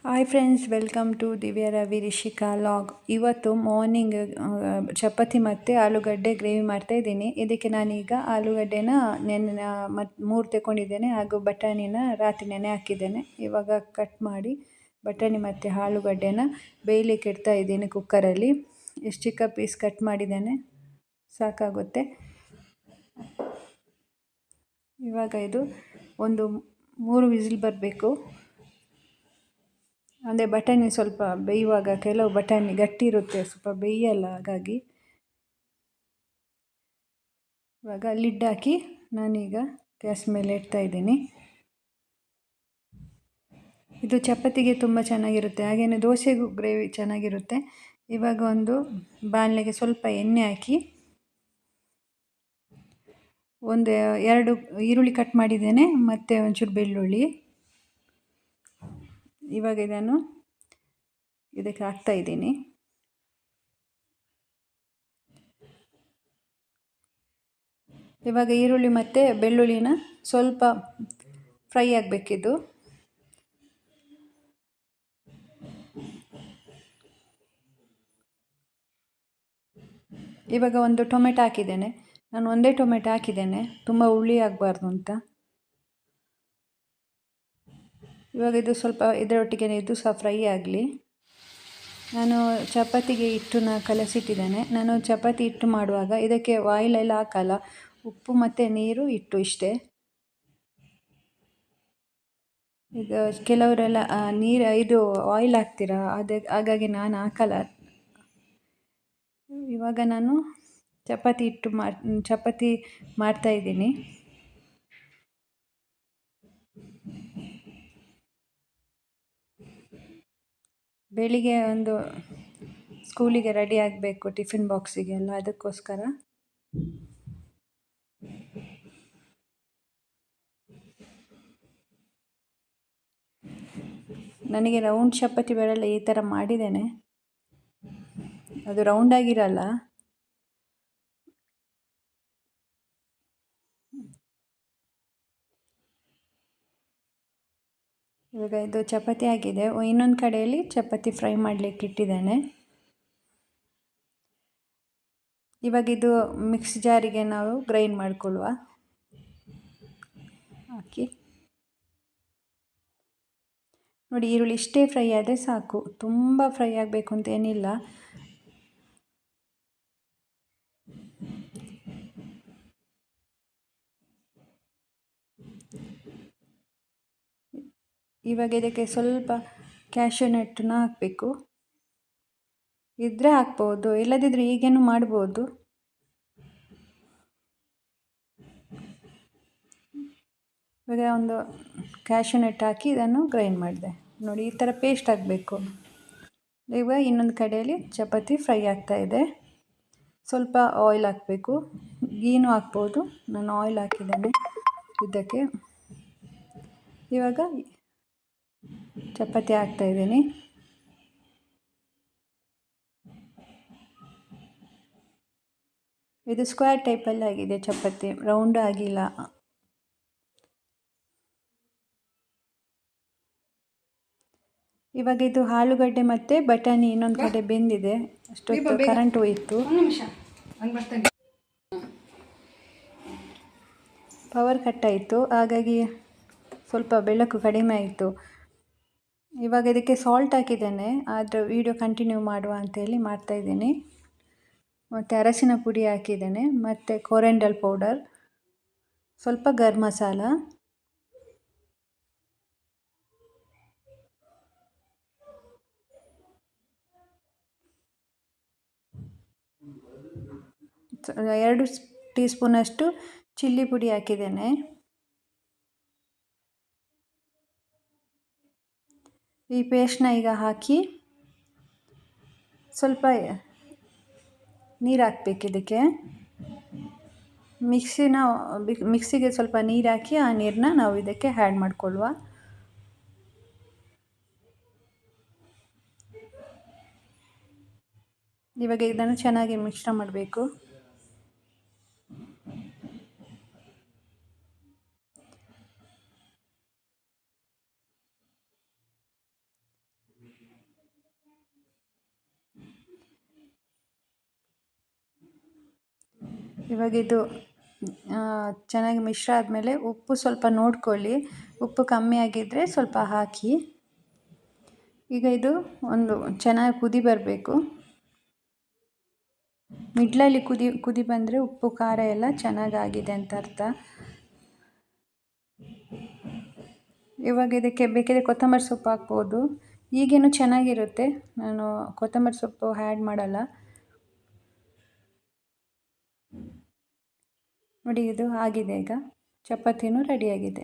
Hi friends, welcome to ದಿವ್ಯ Ravi Rishika log. ಇವತ್ತು morning chapati ಮತ್ತು ಆಲೂಗಡ್ಡೆ ಗ್ರೇವಿ ಮಾಡ್ತಾಯಿದ್ದೀನಿ. ಇದಕ್ಕೆ ನಾನೀಗ ಆಲೂಗಡ್ಡೆನ ಮತ್ತು 3 ತಗೊಂಡಿದ್ದೇನೆ, ಹಾಗೂ ಬಟಾಣಿನ ರಾತ್ರಿ ನೆನೆ ಹಾಕಿದ್ದೇನೆ. ಇವಾಗ ಕಟ್ ಮಾಡಿ ಬಟಾಣಿ ಮತ್ತು ಆಲೂಗಡ್ಡೆನ ಬೇಯಲಿಕ್ಕೆ ಇಡ್ತಾ ಇದ್ದೀನಿ ಕುಕ್ಕರಲ್ಲಿ. ಎಷ್ಟು ಚಿಕ್ಕ ಪೀಸ್ ಕಟ್ ಮಾಡಿದ್ದೇನೆ, ಸಾಕಾಗುತ್ತೆ. ಇವಾಗ ಇದು ಒಂದು 3 ವಿಸಿಲ್ ಬರಬೇಕು. ಅಂದರೆ ಬಟಾಣಿ ಸ್ವಲ್ಪ ಬೇಯುವಾಗ ಕೆಲವು ಬಟಾಣಿ ಗಟ್ಟಿ ಇರುತ್ತೆ, ಸ್ವಲ್ಪ ಬೇಯಲ್ಲ. ಹಾಗಾಗಿ ಇವಾಗ ಲಿಡ್ ಹಾಕಿ ನಾನೀಗ ಗ್ಯಾಸ್ ಮೇಲೆ ಇಡ್ತಾ ಇದ್ದೀನಿ. ಇದು ಚಪಾತಿಗೆ ತುಂಬ ಚೆನ್ನಾಗಿರುತ್ತೆ, ಹಾಗೆಯೇ ದೋಸೆಗೂ ಗ್ರೇವಿ ಚೆನ್ನಾಗಿರುತ್ತೆ. ಇವಾಗ ಒಂದು ಬಾಣಲೆಗೆ ಸ್ವಲ್ಪ ಎಣ್ಣೆ ಹಾಕಿ ಒಂದು 2 ಈರುಳ್ಳಿ ಕಟ್ ಮಾಡಿದ್ದೇನೆ, ಮತ್ತು ಒಂಚೂರು ಬೆಳ್ಳುಳ್ಳಿ. ಇವಾಗ ಇದನ್ನು ಇದಕ್ಕೆ ಹಾಕ್ತಾ ಇದ್ದೀನಿ. ಇವಾಗ ಈರುಳ್ಳಿ ಮತ್ತು ಬೆಳ್ಳುಳ್ಳಿನ ಸ್ವಲ್ಪ ಫ್ರೈ ಆಗಬೇಕಿದ್ದು. ಇವಾಗ ಒಂದು ಟೊಮೆಟೊ ಹಾಕಿದ್ದೇನೆ. ನಾನು ಒಂದೇ ಟೊಮೆಟೊ ಹಾಕಿದ್ದೇನೆ, ತುಂಬ ಹುಳಿ ಆಗಬಾರ್ದು ಅಂತ. ಇವಾಗ ಇದು ಸ್ವಲ್ಪ ಇದರೊಟ್ಟಿಗೆ ಇದು ಸಹ ಫ್ರೈ ಆಗಲಿ. ನಾನು ಚಪಾತಿಗೆ ಹಿಟ್ಟನ್ನ ಕಲಸಿಟ್ಟಿದ್ದೇನೆ. ನಾನು ಚಪಾತಿ ಹಿಟ್ಟು ಮಾಡುವಾಗ ಇದಕ್ಕೆ ಆಯಿಲೆಲ್ಲ ಹಾಕಲ್ಲ, ಉಪ್ಪು ಮತ್ತು ನೀರು, ಹಿಟ್ಟು ಇಷ್ಟೇ. ಈಗ ಕೆಲವರೆಲ್ಲ ಇದು ಆಯಿಲ್ ಹಾಕ್ತೀರಾ, ಹಾಗಾಗಿ ನಾನು ಹಾಕಲ್ಲ. ಇವಾಗ ನಾನು ಚಪಾತಿ ಮಾಡ್ತಾಯಿದ್ದೀನಿ. ಬೆಳಿಗ್ಗೆ ಒಂದು ಸ್ಕೂಲಿಗೆ ರೆಡಿ ಆಗಬೇಕು, ಟಿಫಿನ್ ಬಾಕ್ಸಿಗೆಲ್ಲ, ಅದಕ್ಕೋಸ್ಕರ. ನನಗೆ ರೌಂಡ್ ಚಪಾತಿ ಬರಲ್ಲ, ಈ ಥರ ಮಾಡಿದ್ದೇನೆ. ಅದು ರೌಂಡ್ ಆಗಿರಲ್ಲ. ಇವಾಗ ಇದು ಚಪಾತಿ ಆಗಿದೆ. ಇನ್ನೊಂದು ಕಡೆಯಲ್ಲಿ ಚಪಾತಿ ಫ್ರೈ ಮಾಡಲಿಕ್ಕೆ ಇಟ್ಟಿದ್ದೇನೆ. ಇವಾಗ ಇದು ಮಿಕ್ಸ್ ಜಾರಿಗೆ ನಾವು ಗ್ರೈಂಡ್ ಮಾಡಿಕೊಳ್ಳುವ. ಹಾಕಿ ನೋಡಿ, ಈರುಳ್ಳಿ ಇಷ್ಟೇ ಫ್ರೈ ಆದರೆ ಸಾಕು, ತುಂಬ ಫ್ರೈ ಆಗಬೇಕು ಅಂತ ಏನಿಲ್ಲ. ಇವಾಗ ಇದಕ್ಕೆ ಸ್ವಲ್ಪ ಕ್ಯಾಶ್ಯೂ ನಟ್ಟನ್ನ ಹಾಕಬೇಕು. ಇದ್ದರೆ ಹಾಕ್ಬೋದು, ಇಲ್ಲದಿದ್ದರೆ ಈಗೇನು ಮಾಡ್ಬೋದು. ಇವಾಗ ಒಂದು ಕ್ಯಾಶ್ಯೂ ನಟ್ ಹಾಕಿ ಇದನ್ನು ಗ್ರೈಂಡ್ ಮಾಡಿದೆ. ನೋಡಿ, ಈ ಥರ ಪೇಸ್ಟ್ ಆಗಬೇಕು. ಇವಾಗ ಇನ್ನೊಂದು ಕಡೆಯಲ್ಲಿ ಚಪಾತಿ ಫ್ರೈ ಆಗ್ತಾಯಿದೆ. ಸ್ವಲ್ಪ ಆಯಿಲ್ ಹಾಕಬೇಕು, ಗೀನೂ ಹಾಕ್ಬೋದು. ನಾನು ಆಯಿಲ್ ಹಾಕಿದ್ದೇನೆ ಇದಕ್ಕೆ. ಇವಾಗ ಚಪಾತಿ ಹಾಕ್ತಾಯಿದ್ದೀನಿ. ಇದು ಸ್ಕ್ವೇರ್ ಟೈಪಲ್ಲಿ ಆಗಿದೆ ಚಪಾತಿ, ರೌಂಡ್ ಆಗಿಲ್ಲ. ಇವಾಗ ಇದು ಆಲೂಗಡ್ಡೆ ಮತ್ತು ಬಟಾಣಿ ಇನ್ನೊಂದು ಕಡೆ ಬೆಂದಿದೆ. ಅಷ್ಟೊತ್ತು ಕರೆಂಟ್ ಹೋಯಿತು, ಪವರ್ ಕಟ್ ಆಯಿತು, ಹಾಗಾಗಿ ಸ್ವಲ್ಪ ಬೆಳಕು ಕಡಿಮೆ ಆಯಿತು. ಇವಾಗ ಇದಕ್ಕೆ ಸಾಲ್ಟ್ ಹಾಕಿದ್ದೇನೆ, ಆದರೆ ವಿಡಿಯೋ ಕಂಟಿನ್ಯೂ ಮಾಡುವ ಅಂತೇಳಿ ಮಾಡ್ತಾಯಿದ್ದೀನಿ. ಮತ್ತು ಅರಸಿನ ಪುಡಿ ಹಾಕಿದ್ದೇನೆ, ಮತ್ತು ಕೊರೆಂಡಲ್ ಪೌಡರ್, ಸ್ವಲ್ಪ ಗರಂ ಮಸಾಲ, ಎರಡು ಟೀ ಸ್ಪೂನಷ್ಟು ಚಿಲ್ಲಿ ಪುಡಿ ಹಾಕಿದ್ದೇನೆ. ಈ ಪೇಸ್ಟ್ನ ಈಗ ಹಾಕಿ ಸ್ವಲ್ಪ ನೀರು ಹಾಕಬೇಕು ಇದಕ್ಕೆ. ಮಿಕ್ಸಿಗೆ ಸ್ವಲ್ಪ ನೀರು ಹಾಕಿ ಆ ನೀರನ್ನ ನಾವು ಇದಕ್ಕೆ ಆ್ಯಡ್ ಮಾಡಿಕೊಳ್ಳುವ. ಇವಾಗ ಇದನ್ನು ಚೆನ್ನಾಗಿ ಮಿಶ್ರ ಮಾಡಬೇಕು. ಇವಾಗ ಇದು ಚೆನ್ನಾಗಿ ಮಿಶ್ರ ಆದಮೇಲೆ ಉಪ್ಪು ಸ್ವಲ್ಪ ನೋಡ್ಕೊಳ್ಳಿ, ಉಪ್ಪು ಕಮ್ಮಿ ಆಗಿದ್ದರೆ ಸ್ವಲ್ಪ ಹಾಕಿ. ಈಗ ಇದು ಒಂದು ಚೆನ್ನಾಗಿ ಕುದಿ ಬರಬೇಕು. ಮಿಡ್ಲಲ್ಲಿ ಕುದಿ ಬಂದರೆ ಉಪ್ಪು ಖಾರ ಎಲ್ಲ ಚೆನ್ನಾಗಾಗಿದೆ ಅಂತ ಅರ್ಥ. ಇವಾಗ ಇದಕ್ಕೆ ಬೇಕಿದ್ರೆ ಕೊತ್ತಂಬರಿ ಸೊಪ್ಪು ಹಾಕ್ಬೋದು. ಈಗೇನು ಚೆನ್ನಾಗಿರುತ್ತೆ, ನಾನು ಕೊತ್ತಂಬರಿ ಸೊಪ್ಪು ಆ್ಯಡ್ ಮಾಡಲ್ಲ. ನೋಡಿ ಇದು ಆಗಿದೆ, ಈಗ ಚಪಾತಿನೂ ರೆಡಿಯಾಗಿದೆ.